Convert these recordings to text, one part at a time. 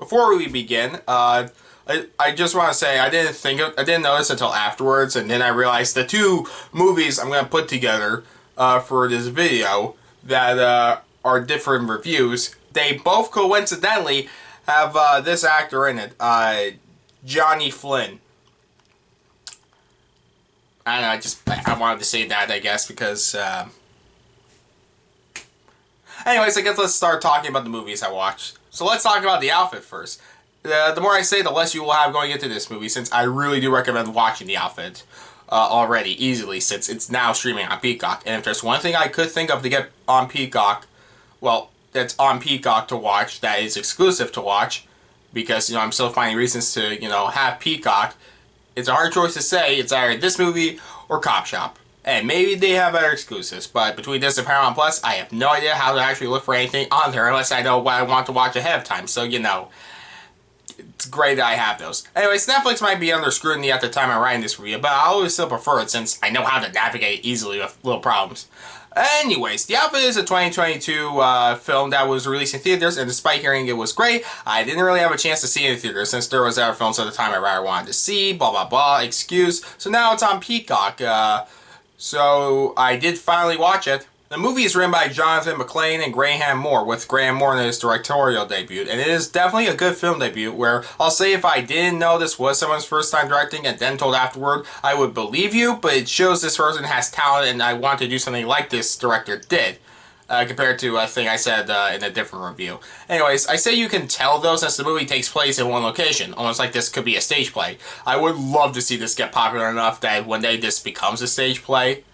Before we begin, I just want to say I didn't notice until afterwards, and then I realized the two movies I'm going to put together for this video that are different reviews. They both coincidentally have this actor in it, Johnny Flynn. I don't know, I wanted to say that, I guess, because anyways, I guess let's start talking about the movies I watched. So let's talk about the outfit first. The more I say, the less you will have going into this movie, since I really do recommend watching the outfit already, easily, since it's now streaming on Peacock. And if there's one thing I could think of to get on Peacock, well, that's on Peacock to watch, that is exclusive to watch, because, you know, I'm still finding reasons to, you know, have Peacock. It's a hard choice to say. It's either this movie or Cop Shop. And maybe they have better exclusives, but between this and Paramount Plus, I have no idea how to actually look for anything on there unless I know what I want to watch ahead of time. So, you know, it's great that I have those. Anyways, Netflix might be under scrutiny at the time I'm writing this review, but I always still prefer it since I know how to navigate easily with little problems. Anyways, The Outfit is a 2022 film that was released in theaters, and despite hearing it was great, I didn't really have a chance to see it in theaters since there was other films at the time I rather wanted to see, blah blah blah, excuse. So now it's on Peacock, so I did finally watch it. The movie is written by Jonathan McLean and Graham Moore, with Graham Moore in his directorial debut, and it is definitely a good film debut where I'll say if I didn't know this was someone's first time directing and then told afterward, I would believe you, but it shows this person has talent and I want to do something like this director did, compared to a thing I said in a different review. Anyways, I say you can tell though since the movie takes place in one location, almost like this could be a stage play. I would love to see this get popular enough that one day this becomes a stage play,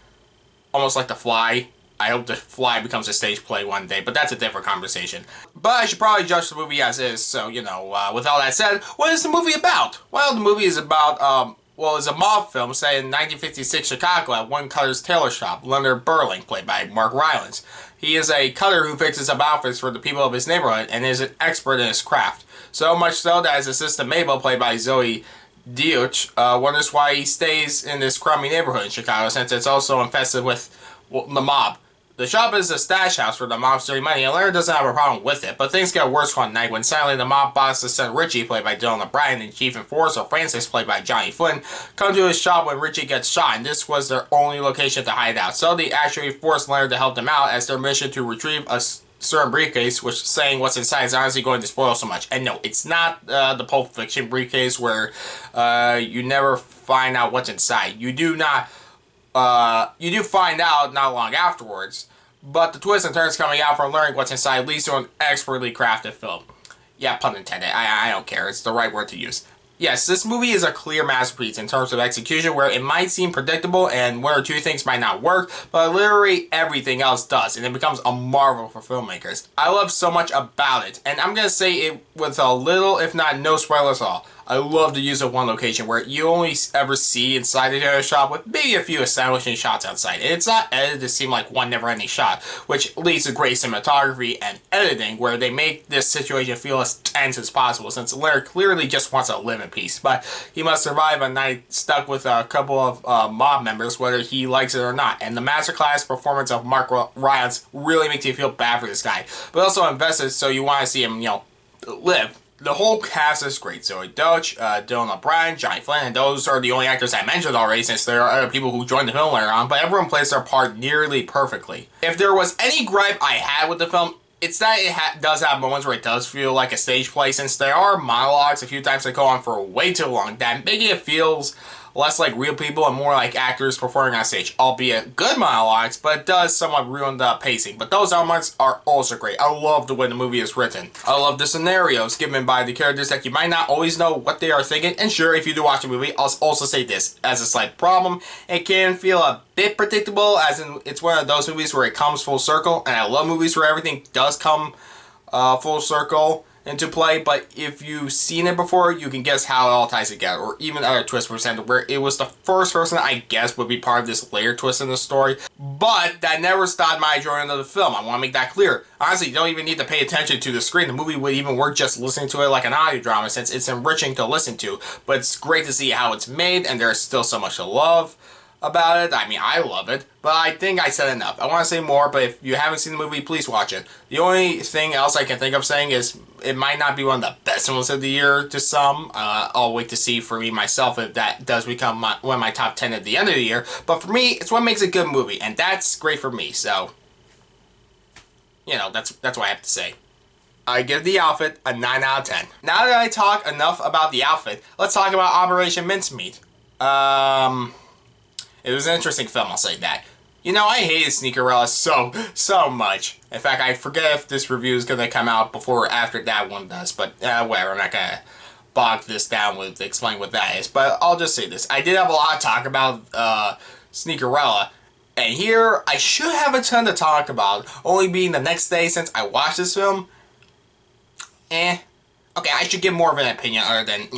almost like The Fly. I hope The Fly becomes a stage play one day, but that's a different conversation. But I should probably judge the movie as is, so, you know, with all that said, what is the movie about? Well, the movie is about, it's a mob film set in 1956 Chicago at one cutter's tailor shop, Leonard Burling, played by Mark Rylance. He is a cutter who fixes up outfits for the people of his neighborhood and is an expert in his craft. So much so that his assistant Mabel, played by Zoe Deutch, wonders why he stays in this crummy neighborhood in Chicago since it's also infested with the mob. The shop is a stash house for the mob's dirty money, and Larry doesn't have a problem with it, but things get worse one night when suddenly the mob boss's son Richie, played by Dylan O'Brien, and Chief Enforcer Francis, played by Johnny Flynn, come to his shop when Richie gets shot, and this was their only location to hide out. So they actually forced Leonard to help them out as their mission to retrieve a certain briefcase, which saying what's inside is honestly going to spoil so much. And no, it's not the Pulp Fiction briefcase where you never find out what's inside. You do find out not long afterwards, but the twists and turns coming out from learning what's inside leads to an expertly crafted film. Yeah, pun intended. I don't care. It's the right word to use. Yes, this movie is a clear masterpiece in terms of execution where it might seem predictable and one or two things might not work, but literally everything else does, and it becomes a marvel for filmmakers. I love so much about it, and I'm going to say it with a little, if not no spoilers at all. I love to use it one location where you only ever see inside the tailor shop with maybe a few establishing shots outside. And it's not edited to seem like one never-ending shot, which leads to great cinematography and editing where they make this situation feel as tense as possible since Leonard clearly just wants to live in peace. But he must survive a night stuck with a couple of mob members whether he likes it or not. And the masterclass performance of Mark Rylance really makes you feel bad for this guy, but also invested so you want to see him, you know, live. The whole cast is great. Zoe Deutch, Dylan O'Brien, Johnny Flynn, and those are the only actors I mentioned already since there are other people who joined the film later on, but everyone plays their part nearly perfectly. If there was any gripe I had with the film, it's that it does have moments where it does feel like a stage play since there are monologues a few times that go on for way too long that making it feels less like real people and more like actors performing on stage, albeit good monologues, but it does somewhat ruin the pacing. But those elements are also great. I love the way the movie is written. I love the scenarios given by the characters that you might not always know what they are thinking. And sure, if you do watch the movie, I'll also say this as a slight problem. It can feel a bit predictable, as in it's one of those movies where it comes full circle, and I love movies where everything does come full circle into play, but if you've seen it before, you can guess how it all ties together, or even other twists presented where it was the first person I guess would be part of this later twist in the story, but that never stopped my enjoyment of the film. I want to make that clear. Honestly, you don't even need to pay attention to the screen. The movie would even work just listening to it like an audio drama since it's enriching to listen to, but it's great to see how it's made, and there's still so much to love. about it. I mean, I love it, but I think I said enough. I want to say more, but if you haven't seen the movie, please watch it. The only thing else I can think of saying is it might not be one of the best films of the year to some. I'll wait to see for me myself if that does become one of my top 10 at the end of the year. But for me, it's what makes a good movie, and that's great for me. So, that's what I have to say. I give the outfit a 9 out of 10. Now that I talk enough about the outfit, let's talk about Operation Mincemeat. It was an interesting film, I'll say that. I hated Sneakerella so much. In fact, I forget if this review is going to come out before or after that one does, but whatever, I'm not going to bog this down with explaining what that is. But I'll just say this. I did have a lot to talk about Sneakerella, and here I should have a ton to talk about, only being the next day since I watched this film. Okay, I should give more of an opinion other than,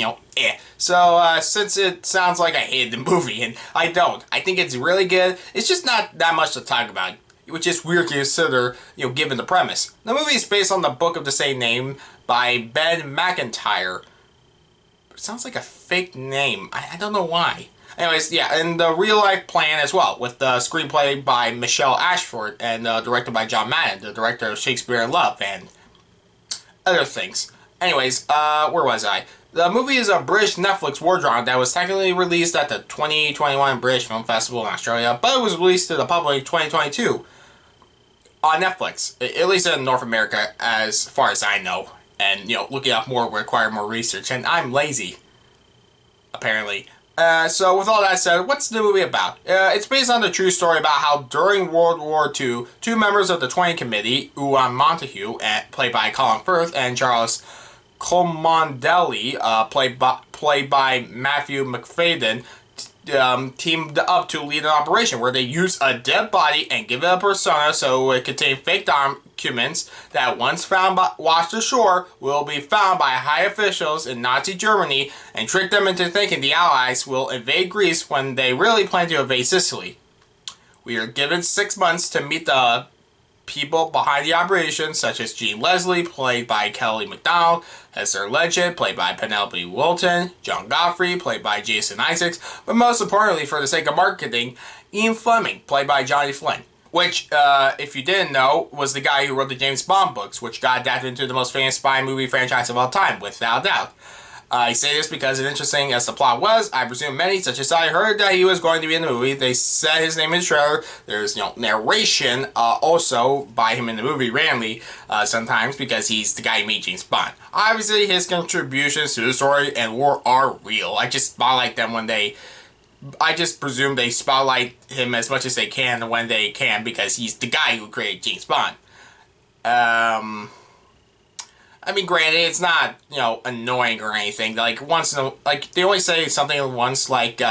So, since it sounds like I hated the movie, and I don't. I think it's really good. It's just not that much to talk about, which is weird to consider, given the premise. The movie is based on the book of the same name by Ben McIntyre. It sounds like a fake name. I don't know why. Anyways, yeah, and the real-life plan as well, with the screenplay by Michelle Ashford and directed by John Madden, the director of Shakespeare in Love, and other things. Anyways, where was I? The movie is a British Netflix war drama that was technically released at the 2021 British Film Festival in Australia, but it was released to the public in 2022 on Netflix, at least in North America, as far as I know. And, looking up more would require more research, and I'm lazy, apparently. So with all that said, what's the movie about? It's based on the true story about how during World War II, two members of the 20 Committee, Ewan Montague, played by Colin Firth, and Charles Comondelli, played by Matthew McFadden, teamed up to lead an operation where they use a dead body and give it a persona so it contains fake documents that once washed ashore will be found by high officials in Nazi Germany and trick them into thinking the Allies will invade Greece when they really plan to invade Sicily. We are given 6 months to meet the people behind the operation, such as Jean Leslie, played by Kelly MacDonald, Heather Legend, played by Penelope Wilton, John Godfrey, played by Jason Isaacs, but most importantly, for the sake of marketing, Ian Fleming, played by Johnny Flynn, which, if you didn't know, was the guy who wrote the James Bond books, which got adapted into the most famous spy movie franchise of all time, without doubt. I say this because, as interesting as the plot was, I presume many, such as I, heard that he was going to be in the movie. They said his name in the trailer. There's, narration also by him in the movie randomly sometimes because he's the guy who made James Bond. Obviously, his contributions to the story and war are real. I just spotlight them when I just presume they spotlight him as much as they can when they can because he's the guy who created James Bond. I mean, granted, it's not, annoying or anything. Like, they always say something once, like,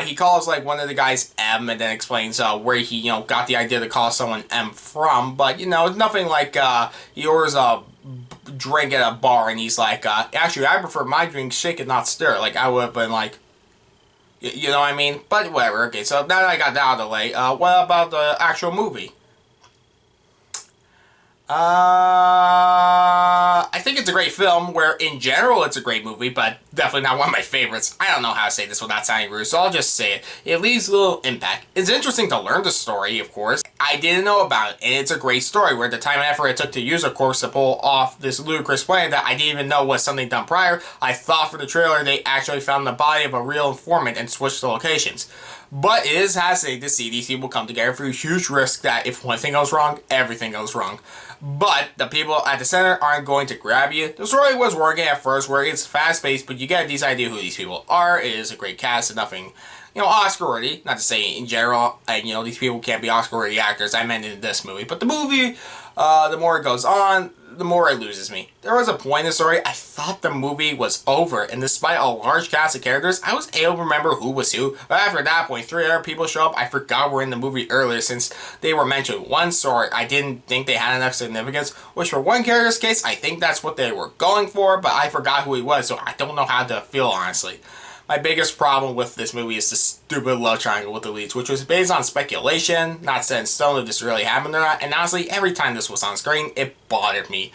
he calls, like, one of the guys M and then explains, where he, got the idea to call someone M from. But, nothing like, he orders a drink at a bar and he's like, actually, I prefer my drink shaken, not stir. Like, I would have been like, you know what I mean? But whatever, okay, so now that I got that out of the way, what about the actual movie? I think it's a great film, where in general it's a great movie, but definitely not one of my favorites. I don't know how to say this without sounding rude, so I'll just say it. It leaves a little impact. It's interesting to learn the story, of course. I didn't know about it, and it's a great story, where the time and effort it took to use, of course, to pull off this ludicrous plan that I didn't even know was something done prior. I thought for the trailer they actually found the body of a real informant and switched the locations. But it is fascinating to see these people come together for a huge risk that if one thing goes wrong, everything goes wrong. But the people at the center aren't going to grab you. The story was working at first, where it's fast-paced, but you get a decent idea who these people are. It is a great cast and nothing, Oscar-worthy. Not to say in general, these people can't be Oscar-worthy actors. I meant in this movie. But the movie, the more it goes on, the more it loses me. There was a point in the story I thought the movie was over, and despite a large cast of characters, I was able to remember who was who. But after that point, 3 other people show up I forgot were in the movie earlier since they were mentioned. One story I didn't think they had enough significance, which for one character's case, I think that's what they were going for, but I forgot who he was, so I don't know how to feel, honestly. My biggest problem with this movie is the stupid love triangle with the leads, which was based on speculation, not set in stone if this really happened or not, and honestly, every time this was on screen, it bothered me.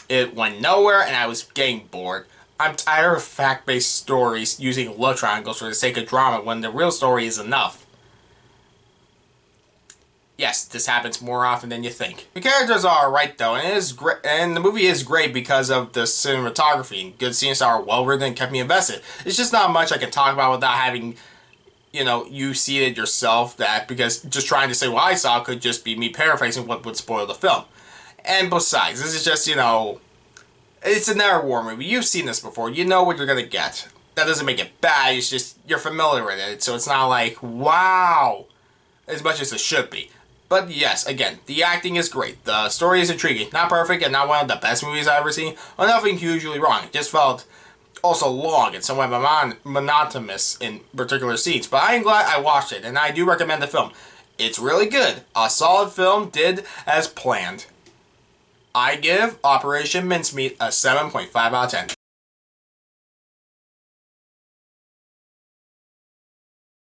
It went nowhere, and I was getting bored. I'm tired of fact-based stories using love triangles for the sake of drama when the real story is enough. Yes, this happens more often than you think. The characters are alright though, and it is great, and the movie is great because of the cinematography and good scenes that are well written and kept me invested. It's just not much I can talk about without having, you see it yourself, that because just trying to say what I saw could just be me paraphrasing what would spoil the film. And besides, this is just, it's another war movie. You've seen this before. You know what you're gonna get. That doesn't make it bad, it's just, you're familiar with it, so it's not like, wow, as much as it should be. But yes, again, the acting is great. The story is intriguing. Not perfect and not one of the best movies I've ever seen, or nothing hugely wrong. It just felt also long and somewhat monotonous in particular scenes. But I am glad I watched it, and I do recommend the film. It's really good. A solid film, did as planned. I give Operation Mincemeat a 7.5 out of 10.